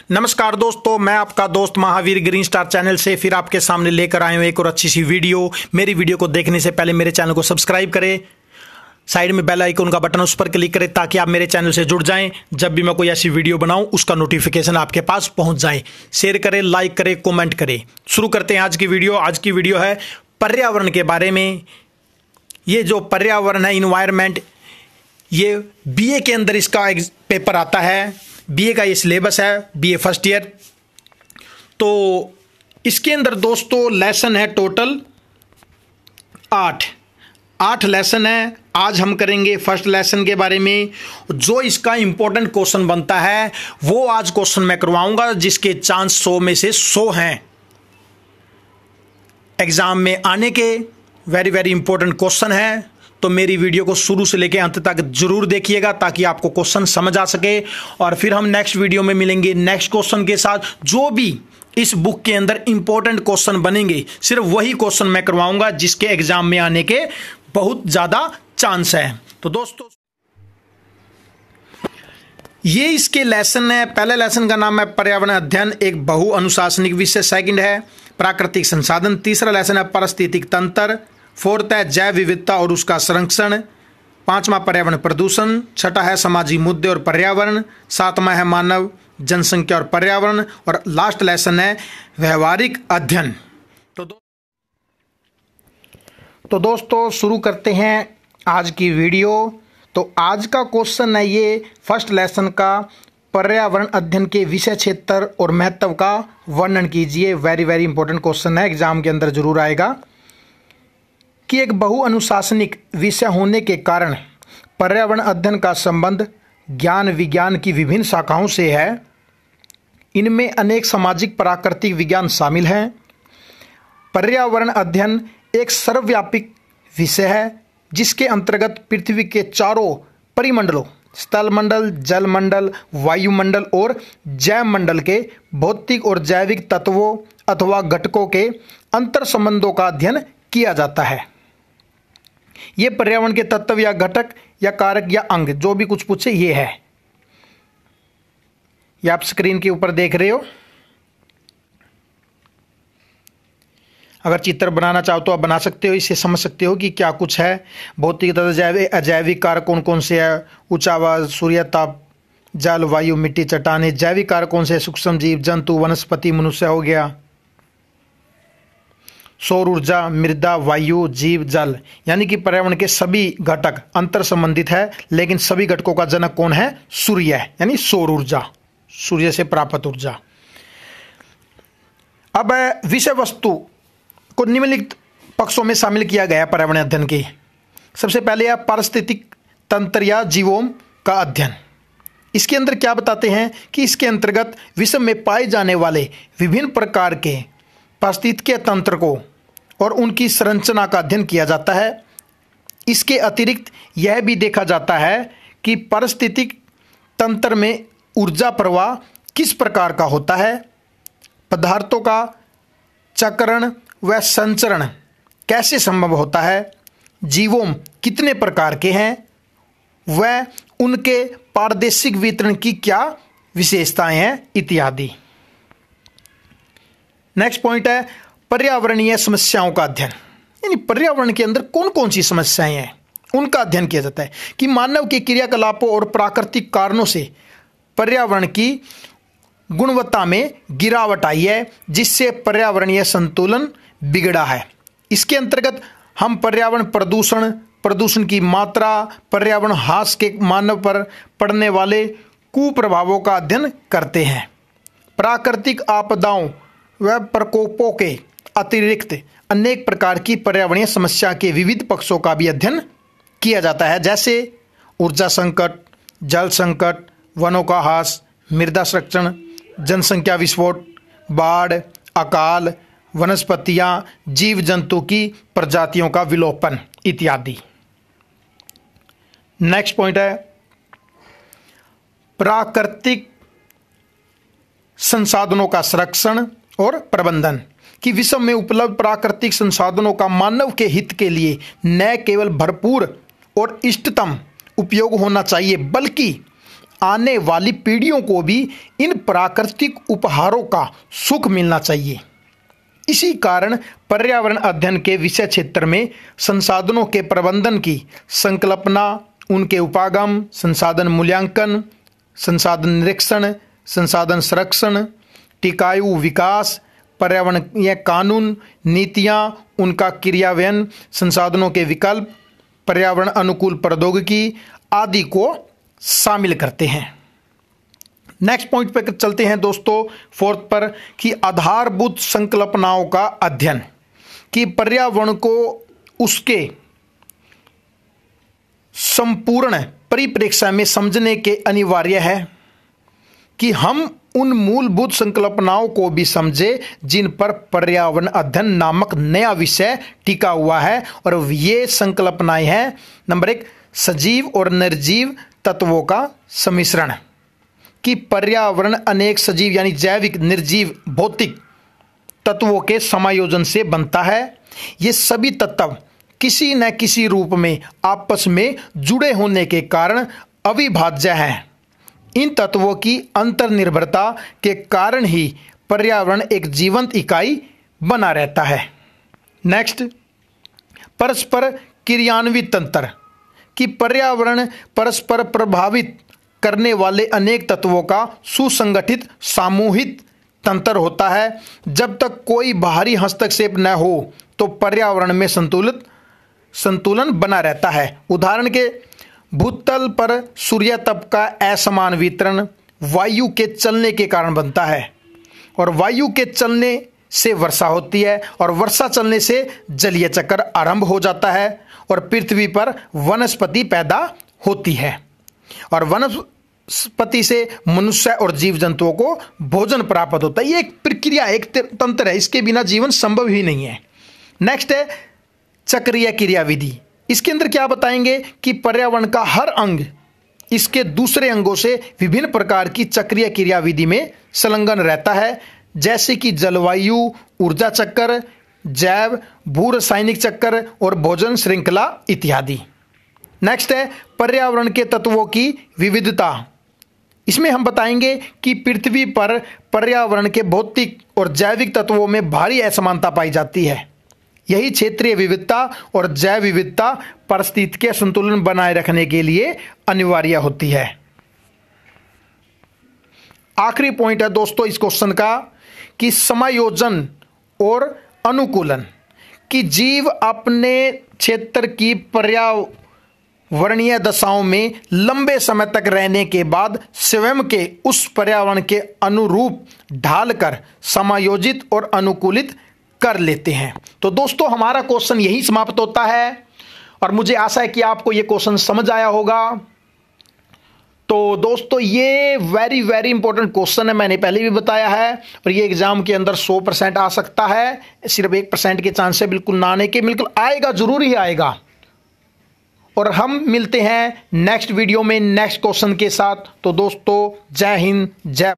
नमस्कार दोस्तों, मैं आपका दोस्त महावीर ग्रीन स्टार चैनल से फिर आपके सामने लेकर आए हूं एक और अच्छी सी वीडियो। मेरी वीडियो को देखने से पहले मेरे चैनल को सब्सक्राइब करें, साइड में बेल आइकन का बटन उस पर क्लिक करें ताकि आप मेरे चैनल से जुड़ जाएं। जब भी मैं कोई ऐसी वीडियो बनाऊं उसका नोटिफिकेशन आपके पास पहुंच जाए। शेयर करें, लाइक करें, कमेंट करें। शुरू करते हैं आज की वीडियो। आज की वीडियो है पर्यावरण के बारे में। ये जो पर्यावरण है, इन्वायरमेंट, ये बीए के अंदर इसका पेपर आता है। बीए का ये सिलेबस है, बीए फर्स्ट ईयर। तो इसके अंदर दोस्तों लेसन है टोटल 8 लेसन है। आज हम करेंगे फर्स्ट लेसन के बारे में। जो इसका इंपॉर्टेंट क्वेश्चन बनता है वो आज क्वेश्चन मैं करवाऊंगा, जिसके चांस 100 में से 100 हैं एग्जाम में आने के। वेरी वेरी इंपॉर्टेंट क्वेश्चन है, तो मेरी वीडियो को शुरू से लेकर अंत तक जरूर देखिएगा ताकि आपको क्वेश्चन समझ आ सके। और फिर हम नेक्स्ट वीडियो में मिलेंगे नेक्स्ट क्वेश्चन के साथ। जो भी इस बुक के अंदर इंपॉर्टेंट क्वेश्चन बनेंगे सिर्फ वही क्वेश्चन मैं करवाऊंगा, जिसके एग्जाम में आने के बहुत ज्यादा चांस है। तो दोस्तों ये इसके लेसन है। पहले लेसन का नाम है पर्यावरण अध्ययन, एक बहु अनुशासनिक विषय। सेकंड है प्राकृतिक संसाधन। तीसरा लेसन है पारिस्थितिक तंत्र। फोर्थ है जैव विविधता और उसका संरक्षण। पांचवा पर्यावरण प्रदूषण। छठा है सामाजिक मुद्दे और पर्यावरण। सातवां है मानव जनसंख्या और पर्यावरण। और लास्ट लेसन है व्यवहारिक अध्ययन। तो दोस्तों शुरू करते हैं आज की वीडियो। तो आज का क्वेश्चन है ये फर्स्ट लेसन का, पर्यावरण अध्ययन के विषय क्षेत्र और महत्व का वर्णन कीजिए। वेरी वेरी इंपॉर्टेंट क्वेश्चन है, एग्जाम के अंदर जरूर आएगा। कि एक बहु अनुशासनिक विषय होने के कारण पर्यावरण अध्ययन का संबंध ज्ञान विज्ञान की विभिन्न शाखाओं से है। इनमें अनेक सामाजिक प्राकृतिक विज्ञान शामिल हैं। पर्यावरण अध्ययन एक सर्वव्यापी विषय है जिसके अंतर्गत पृथ्वी के चारों परिमंडलों, स्थल मंडल, जल मंडल, वायुमंडल और जैव मंडल के भौतिक और जैविक तत्वों अथवा घटकों के अंतर संबंधों का अध्ययन किया जाता है। ये पर्यावरण के तत्व या घटक या कारक या अंग जो भी कुछ पूछे ये है। ये आप स्क्रीन के ऊपर देख रहे हो। अगर चित्र बनाना चाहो तो आप बना सकते हो, इससे समझ सकते हो कि क्या कुछ है। भौतिक तथा जैविक अजैविक कारक कौन कौन से है? ऊंचा आवाज, सूर्य ताप, जल, वायु, मिट्टी, चट्टानें। जैविक कारक कौन से? सूक्ष्म जीव, जंतु, वनस्पति, मनुष्य हो गया। सौर ऊर्जा, मृदा, वायु, जीव, जल। यानी कि पर्यावरण के सभी घटक अंतर संबंधित है, लेकिन सभी घटकों का जनक कौन है? सूर्य है, यानी सौर ऊर्जा, सूर्य से प्राप्त ऊर्जा। अब विषय वस्तु को निम्नलिखित पक्षों में शामिल किया गया है पर्यावरण अध्ययन के। सबसे पहले है पारिस्थितिक तंत्र या जीवों का अध्ययन। इसके अंदर क्या बताते हैं कि इसके अंतर्गत विश्व में पाए जाने वाले विभिन्न प्रकार के पारिस्थितिकीय तंत्र को और उनकी संरचना का अध्ययन किया जाता है। इसके अतिरिक्त यह भी देखा जाता है कि पारिस्थितिक तंत्र में ऊर्जा प्रवाह किस प्रकार का होता है, पदार्थों का चक्रण व संचरण कैसे संभव होता है, जीवों कितने प्रकार के हैं, व उनके पारदर्शिक वितरण की क्या विशेषताएं हैं, इत्यादि। नेक्स्ट पॉइंट है पर्यावरणीय समस्याओं का अध्ययन। यानी पर्यावरण के अंदर कौन कौन सी समस्याएं हैं उनका अध्ययन किया जाता है। कि मानव के क्रियाकलापों और प्राकृतिक कारणों से पर्यावरण की गुणवत्ता में गिरावट आई है, जिससे पर्यावरणीय संतुलन बिगड़ा है। इसके अंतर्गत हम पर्यावरण प्रदूषण, प्रदूषण की मात्रा, पर्यावरण ह्रास के मानव पर पड़ने वाले कुप्रभावों का अध्ययन करते हैं। प्राकृतिक आपदाओं व प्रकोपों के अतिरिक्त अनेक प्रकार की पर्यावरणीय समस्या के विविध पक्षों का भी अध्ययन किया जाता है, जैसे ऊर्जा संकट, जल संकट, वनों का ह्रास, मृदा संरक्षण, जनसंख्या विस्फोट, बाढ़, अकाल, वनस्पतियां, जीव जंतु की प्रजातियों का विलोपन इत्यादि। नेक्स्ट पॉइंट है प्राकृतिक संसाधनों का संरक्षण और प्रबंधन। कि विश्व में उपलब्ध प्राकृतिक संसाधनों का मानव के हित के लिए न केवल भरपूर और इष्टतम उपयोग होना चाहिए, बल्कि आने वाली पीढ़ियों को भी इन प्राकृतिक उपहारों का सुख मिलना चाहिए। इसी कारण पर्यावरण अध्ययन के विषय क्षेत्र में संसाधनों के प्रबंधन की संकल्पना, उनके उपागम, संसाधन मूल्यांकन, संसाधन निरीक्षण, संसाधन संरक्षण, टिकाऊ विकास, पर्यावरणीय कानून, नीतियां, उनका क्रियान्वयन, संसाधनों के विकल्प, पर्यावरण अनुकूल प्रौद्योगिकी आदि को शामिल करते हैं। नेक्स्ट पॉइंट पर चलते हैं दोस्तों, फोर्थ पर, कि आधारभूत संकल्पनाओं का अध्ययन, कि पर्यावरण को उसके संपूर्ण परिप्रेक्ष्य में समझने के अनिवार्य है कि हम उन मूलभूत संकल्पनाओं को भी समझे जिन पर पर्यावरण अध्ययन नामक नया विषय टिका हुआ है। और ये संकल्पनाएं हैं, नंबर 1, सजीव और निर्जीव तत्वों का सम्मिश्रण, कि पर्यावरण अनेक सजीव यानी जैविक, निर्जीव, भौतिक तत्वों के समायोजन से बनता है। ये सभी तत्व किसी न किसी रूप में आपस में जुड़े होने के कारण अविभाज्य हैं। इन तत्वों की अंतर्निर्भरता के कारण ही पर्यावरण एक जीवंत इकाई बना रहता है। नेक्स्ट, परस्पर क्रियान्वित तंत्र, कि पर्यावरण परस्पर प्रभावित करने वाले अनेक तत्वों का सुसंगठित सामूहिक तंत्र होता है। जब तक कोई बाहरी हस्तक्षेप न हो तो पर्यावरण में संतुलन बना रहता है। उदाहरण के भूतल पर सूर्यताप का असमान वितरण वायु के चलने के कारण बनता है, और वायु के चलने से वर्षा होती है, और वर्षा चलने से जलीय चक्र आरंभ हो जाता है, और पृथ्वी पर वनस्पति पैदा होती है, और वनस्पति से मनुष्य और जीव जंतुओं को भोजन प्राप्त होता है। ये एक प्रक्रिया, एक तंत्र है, इसके बिना जीवन संभव ही नहीं है। नेक्स्ट है चक्रीय क्रियाविधि। इसके अंदर क्या बताएंगे कि पर्यावरण का हर अंग इसके दूसरे अंगों से विभिन्न प्रकार की चक्रीय क्रियाविधि में संलग्न रहता है, जैसे कि जलवायु ऊर्जा चक्र, जैव भू रासायनिक चक्र और भोजन श्रृंखला इत्यादि। नेक्स्ट है पर्यावरण के तत्वों की विविधता। इसमें हम बताएंगे कि पृथ्वी पर पर्यावरण के भौतिक और जैविक तत्वों में भारी असमानता पाई जाती है। यही क्षेत्रीय विविधता और जैव विविधता पारिस्थितिकीय संतुलन बनाए रखने के लिए अनिवार्य होती है। आखिरी पॉइंट है दोस्तों इस क्वेश्चन का, कि समायोजन और अनुकूलन, कि जीव अपने क्षेत्र की पर्यावरणीय दशाओं में लंबे समय तक रहने के बाद स्वयं के उस पर्यावरण के अनुरूप ढालकर समायोजित और अनुकूलित कर लेते हैं। तो दोस्तों हमारा क्वेश्चन यही समाप्त होता है, और मुझे आशा है कि आपको यह क्वेश्चन समझ आया होगा। तो दोस्तों ये वेरी वेरी इंपॉर्टेंट क्वेश्चन है, मैंने पहले भी बताया है, और ये एग्जाम के अंदर 100% आ सकता है, सिर्फ 1% के चांस है बिल्कुल ना आने के, बिल्कुल आएगा, जरूर ही आएगा। और हम मिलते हैं नेक्स्ट वीडियो में नेक्स्ट क्वेश्चन के साथ। तो दोस्तों जय हिंद, जय